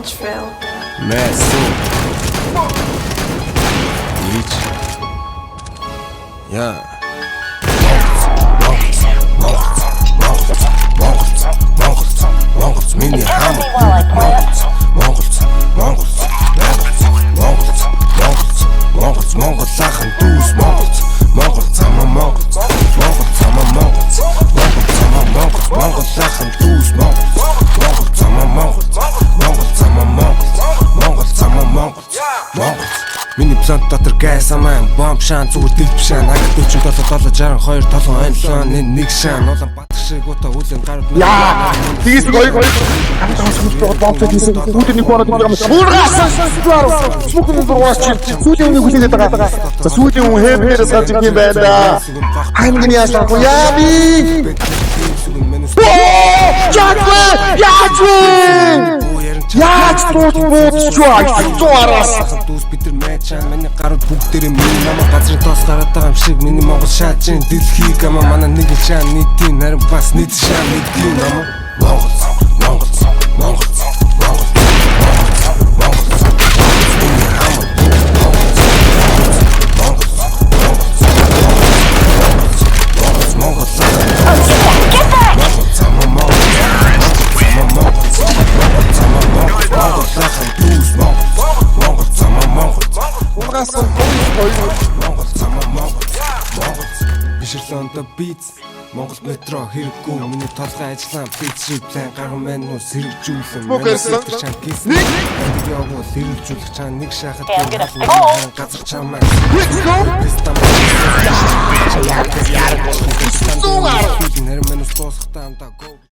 Nashville. Месо. Ич. Я. Монголч миний хам. Монгол лахан дүүс Монгол цамаа Монгол цамаа Монгол лахан дүүс Монгол цамаа Монгол миний план дотор газ аман бомб шаан зүгээр дэв бишан агт 47 62 толгой онлон нэг шаан улаан батар шиг утаа үлэн гарууд яа тгийс гоё хамтан сүлбэд бомбтой хийсэн сүүлийн нэг хоног байгаа юм шуургаас сүүлийн дургаас чи сүүлийн нэг хүлээгээд байгаа за сүүлийн хүн хэмээрээс гарч ирэх юм байна хаймгийн яасан хөө яа би яаж туутуураас дүүс бид нар мэчан миний гарууд бүгдээрээ миний намаа газрын тоос гараад байгаа юм шиг миний Монгол шаажин дэлхийг ама манай нэг шаан нийтийн нарийн бас нийт шаан нийтийн намаа Монгол Бишрлон the beats Монгол метро хэрэггүй миний толгой ажиллаан бит шиг план гарган мэн нөө сэрвжүүлэн Бүкэрсэн нэг явуу сэрвжүүлэх чам нэг шахаад газар чамаа нэр мэнэс тоосхтаа амтаа